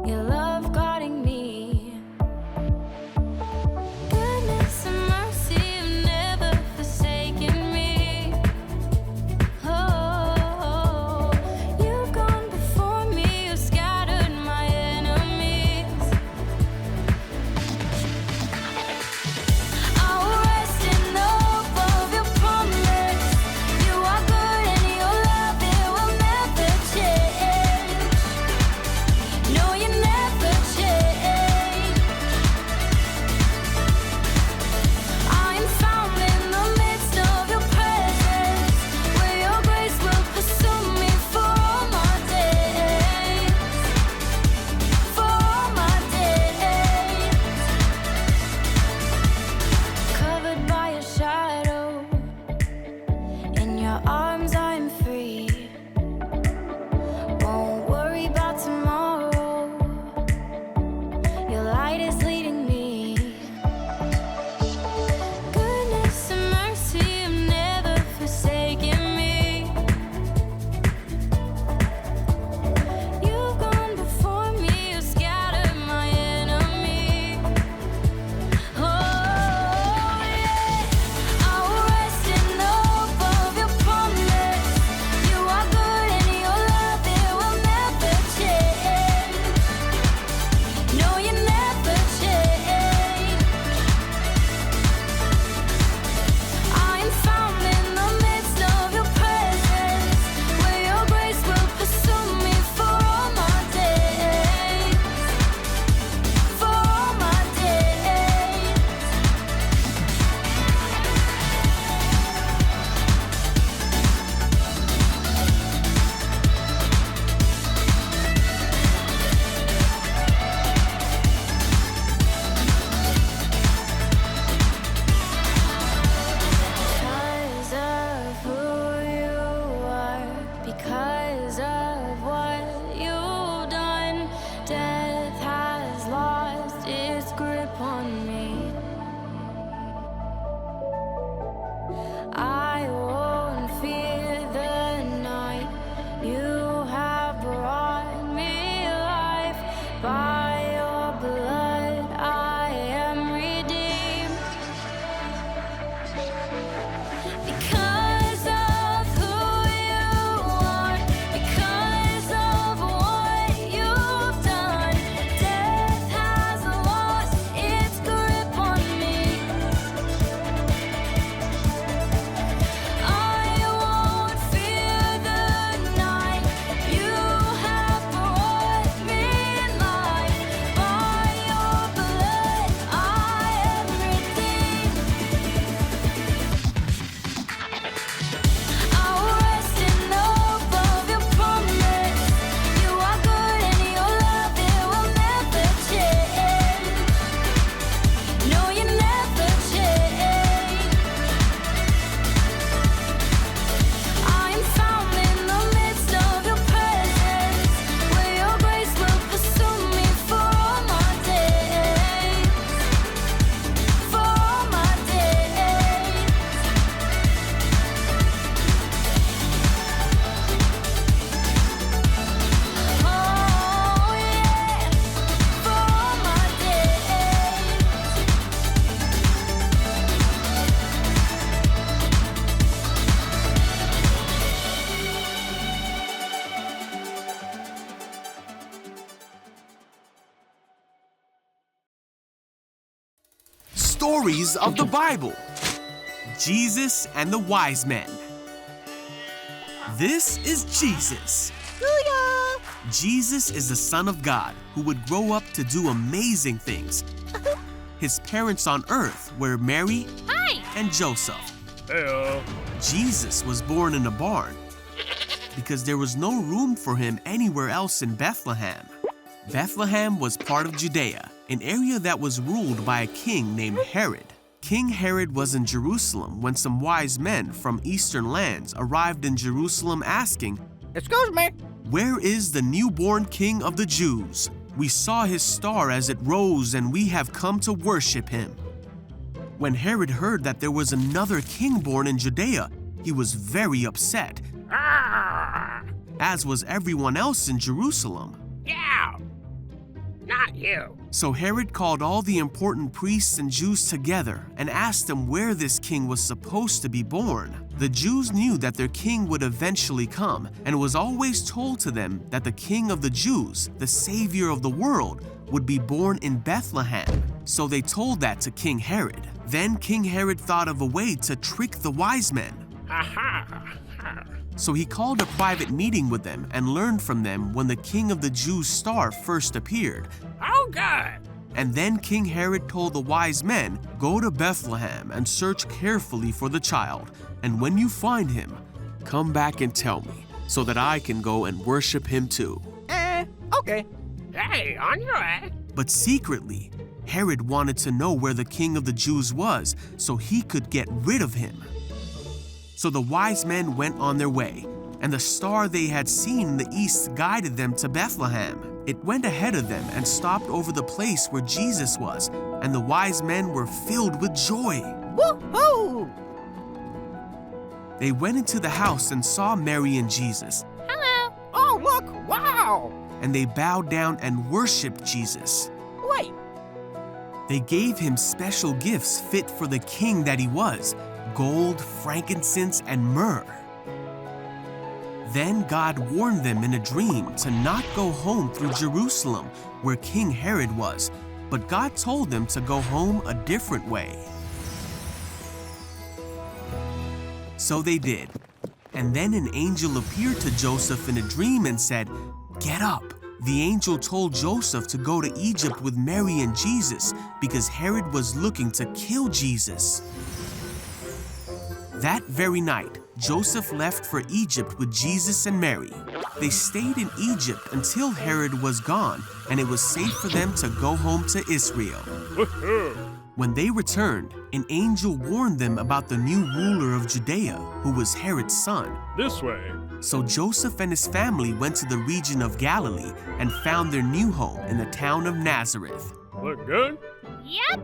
your love guarding me. Goodness and mercy have never forsaken me. Oh, you've gone before me, you've scattered my enemies. I'll rest in the hope of your promise. You are good and your love, it will never change. No, you never change. I am found in the midst of your presence, where your grace will pursue me for all my days. For all my days. Covered by your shadow, in your arms I am free. Won't worry about tomorrow, your light is leading me. Goodness and mercy have never forsaken me. You've gone before me, you scattered my enemy. Oh, yeah. I'll rest in the hope of your promise. You are good and your love, it will never change. No, you never change. I am found in the midst of your presence, where your grace will pursue me for all my days. For all my days. Because of who you are, because of what you've done, death has lost its grip on me. I won't fear the night. You have brought me life. By your blood I am redeemed. Because of who you are, because of what you've done, death has lost its grip on me. I won't fear the night. You have brought me life. By your blood I am redeemed. I'll rest in the hope of your promise. You are good and your love, it will never change. No, you never change. I am found in the midst of your presence, where your grace will pursue me for all my days. For all my days. Oh, yeah. For all my days. Stories of the Bible. Jesus and the Wise Men. This is Jesus. Jesus is the Son of God who would grow up to do amazing things. His parents on earth were Mary and Joseph. Jesus was born in a barn because there was no room for him anywhere else in Bethlehem. Bethlehem was part of Judea, an area that was ruled by a king named Herod. King Herod was in Jerusalem when some wise men from eastern lands arrived in Jerusalem asking, Excuse me. "Where is the newborn king of the Jews? We saw his star as it rose and we have come to worship him." When Herod heard that there was another king born in Judea, he was very upset, as was everyone else in Jerusalem. Yeah. not you. So Herod called all the important priests and Jews together and asked them where this king was supposed to be born. The Jews knew that their king would eventually come, and it was always told to them that the king of the Jews, the savior of the world, would be born in Bethlehem. So they told that to King Herod. Then King Herod thought of a way to trick the wise men. So he called a private meeting with them and learned from them when the king of the Jews' star first appeared. Oh, good. And then King Herod told the wise men, "Go to Bethlehem and search carefully for the child, and when you find him, come back and tell me, so that I can go and worship him too." Okay. Hey, on your way. But secretly, Herod wanted to know where the king of the Jews was so he could get rid of him. So the wise men went on their way, and the star they had seen in the east guided them to Bethlehem. It went ahead of them and stopped over the place where Jesus was, and the wise men were filled with joy. Woo-hoo! They went into the house and saw Mary and Jesus, Hello. Oh, look, wow. and they bowed down and worshiped Jesus. Wait, They gave him special gifts fit for the king that he was: gold, frankincense, and myrrh. Then God warned them in a dream to not go home through Jerusalem, where King Herod was, but God told them to go home a different way. So they did. And then an angel appeared to Joseph in a dream and said, "Get up." The angel told Joseph to go to Egypt with Mary and Jesus because Herod was looking to kill Jesus. That very night, Joseph left for Egypt with Jesus and Mary. They stayed in Egypt until Herod was gone, and it was safe for them to go home to Israel. When they returned, an angel warned them about the new ruler of Judea, who was Herod's son. This way. So Joseph and his family went to the region of Galilee and found their new home in the town of Nazareth, Look good? Yep.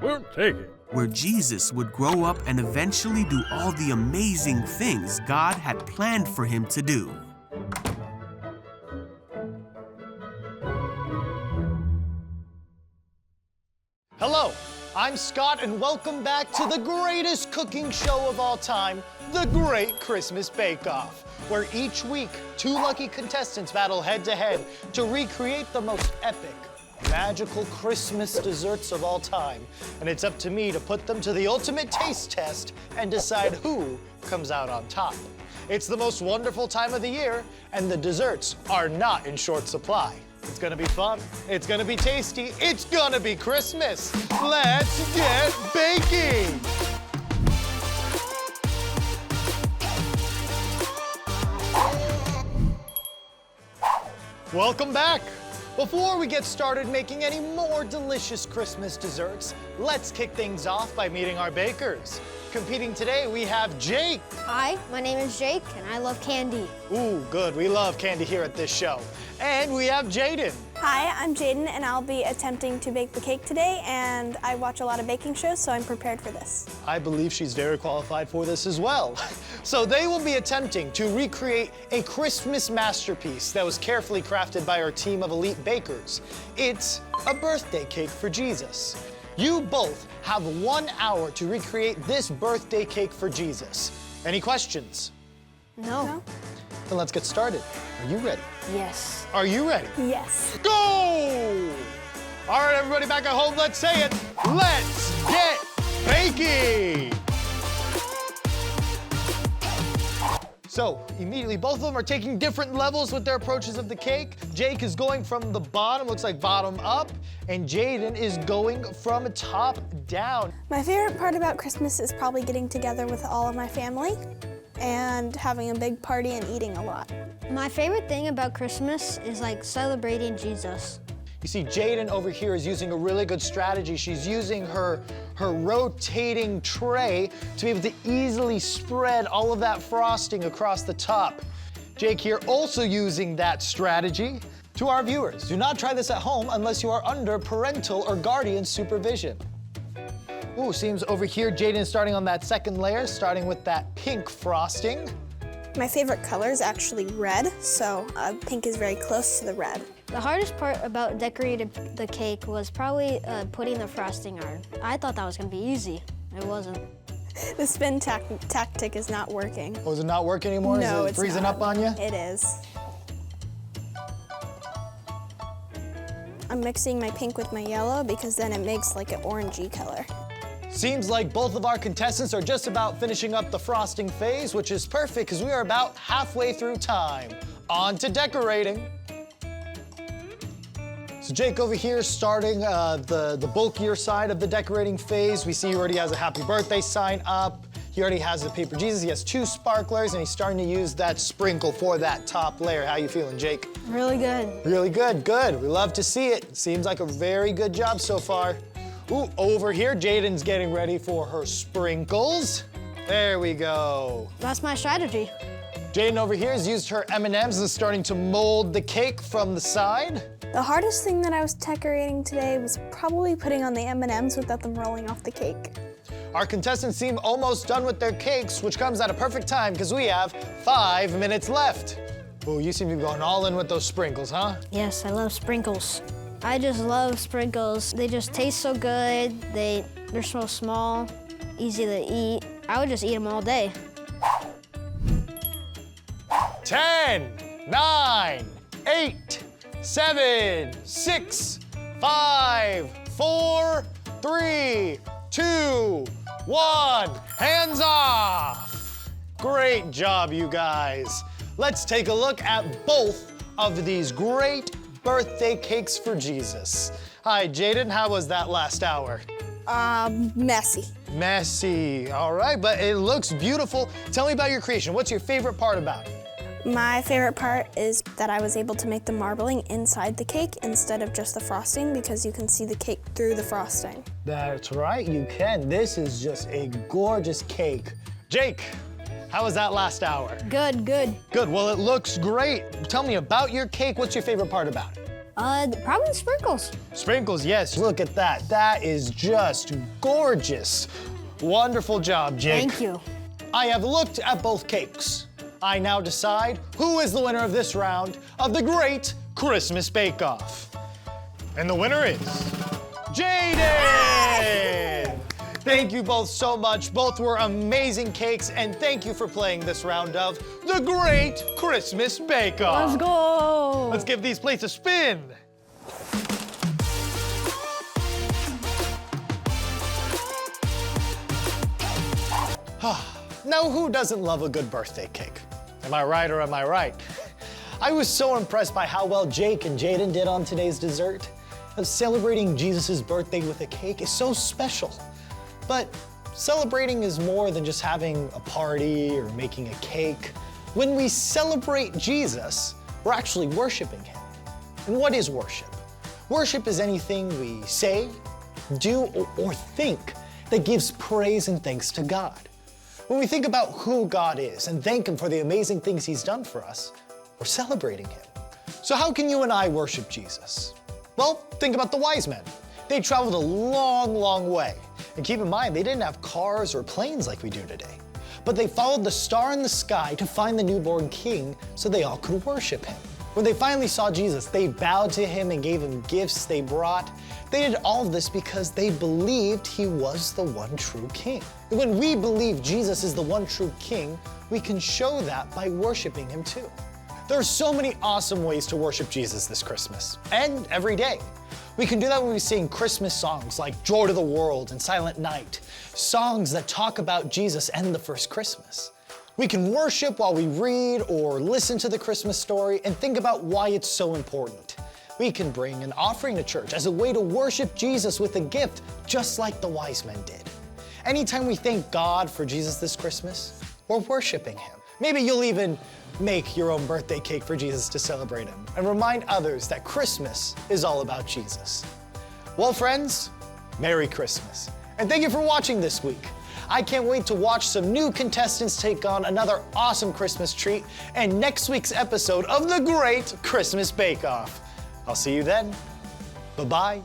We'll take it. where Jesus would grow up and eventually do all the amazing things God had planned for him to do. Hello, I'm Scott, and welcome back to the greatest cooking show of all time, The Great Christmas Bake Off, where each week 2 lucky contestants battle head-to-head to recreate the most epic, magical Christmas desserts of all time. And it's up to me to put them to the ultimate taste test and decide who comes out on top. It's the most wonderful time of the year, and the desserts are not in short supply. It's gonna be fun, it's gonna be tasty, it's gonna be Christmas. Let's get baking! Welcome back. Before we get started making any more delicious Christmas desserts, let's kick things off by meeting our bakers. Competing today, we have Jake. Hi, my name is Jake, and I love candy. Ooh, good, we love candy here at this show. And we have Jaden. Hi, I'm Jaden, and I'll be attempting to bake the cake today, and I watch a lot of baking shows, so I'm prepared for this. I believe she's very qualified for this as well. So they will be attempting to recreate a Christmas masterpiece that was carefully crafted by our team of elite bakers. It's a birthday cake for Jesus. You both have 1 hour to recreate this birthday cake for Jesus. Any questions? No. Then let's get started. Are you ready? Yes. Are you ready? Yes. Go! All right, everybody back at home, let's say it. Let's get baking! So, immediately, both of them are taking different levels with their approaches of the cake. Jake is going from the bottom, looks like bottom up, and Jaden is going from top down. My favorite part about Christmas is probably getting together with all of my family and having a big party and eating a lot. My favorite thing about Christmas is like celebrating Jesus. You see, Jaden over here is using a really good strategy. She's using her rotating tray to be able to easily spread all of that frosting across the top. Jake here also using that strategy. To our viewers, do not try this at home unless you are under parental or guardian supervision. Ooh, seems over here Jaden is starting on that second layer, starting with that pink frosting. My favorite color is actually red, so pink is very close to the red. The hardest part about decorating the cake was probably putting the frosting on. I thought that was gonna be easy. It wasn't. The spin tactic is not working. Oh, is it not working anymore? No, is it it's freezing not. up on you? It is. I'm mixing my pink with my yellow because then it makes like an orangey color. Seems like both of our contestants are just about finishing up the frosting phase, which is perfect because we are about halfway through time. On to decorating. So Jake over here is starting the bulkier side of the decorating phase. We see he already has a happy birthday sign up. He already has the paper Jesus. He has 2 sparklers and he's starting to use that sprinkle for that top layer. How you feeling, Jake? Really good. Really good, good. We love to see it. Seems like a very good job so far. Ooh, over here, Jaden's getting ready for her sprinkles. There we go. That's my strategy. Jaden over here has used her M&Ms and is starting to mold the cake from the side. The hardest thing that I was decorating today was probably putting on the M&Ms without them rolling off the cake. Our contestants seem almost done with their cakes, which comes at a perfect time because we have 5 minutes left. Ooh, you seem to be going all in with those sprinkles, huh? Yes, I love sprinkles. I just love sprinkles. They just taste so good. They're so small, easy to eat. I would just eat them all day. 10, 9, 8, 7, 6, 5, 4, 3, 2, 1. Hands off. Great job, you guys. Let's take a look at both of these great birthday cakes for Jesus. Hi, Jaden, how was that last hour? Messy. Messy, all right, but it looks beautiful. Tell me about your creation. What's your favorite part about it? My favorite part is that I was able to make the marbling inside the cake instead of just the frosting because you can see the cake through the frosting. That's right, you can. This is just a gorgeous cake. Jake, how was that last hour? Good, good. Good, well, it looks great. Tell me about your cake. What's your favorite part about it? Probably the sprinkles. Sprinkles, yes, look at that. That is just gorgeous. Wonderful job, Jake. Thank you. I have looked at both cakes. I now decide who is the winner of this round of the Great Christmas Bake Off. And the winner is Jaden! Thank you both so much. Both were amazing cakes, and thank you for playing this round of the Great Christmas Bake Off. Let's go. Let's give these plates a spin. Now, who doesn't love a good birthday cake? Am I right or am I right? I was so impressed by how well Jake and Jaden did on today's dessert. Celebrating Jesus' birthday with a cake is so special. But celebrating is more than just having a party or making a cake. When we celebrate Jesus, we're actually worshiping him. And what is worship? Worship is anything we say, do, or think that gives praise and thanks to God. When we think about who God is and thank him for the amazing things he's done for us, we're celebrating him. So how can you and I worship Jesus? Well, think about the wise men. They traveled a long, long way. And keep in mind, they didn't have cars or planes like we do today. But they followed the star in the sky to find the newborn king so they all could worship him. When they finally saw Jesus, they bowed to him and gave him gifts they brought. They did all of this because they believed he was the one true king. And when we believe Jesus is the one true king, we can show that by worshiping him too. There are so many awesome ways to worship Jesus this Christmas, and every day. We can do that when we sing Christmas songs like Joy to the World and Silent Night, songs that talk about Jesus and the first Christmas. We can worship while we read or listen to the Christmas story and think about why it's so important. We can bring an offering to church as a way to worship Jesus with a gift, just like the wise men did. Anytime we thank God for Jesus this Christmas, we're worshiping him. Maybe you'll even make your own birthday cake for Jesus to celebrate him and remind others that Christmas is all about Jesus. Well, friends, Merry Christmas. And thank you for watching this week. I can't wait to watch some new contestants take on another awesome Christmas treat in next week's episode of the Great Christmas Bake Off. I'll see you then. Bye-bye.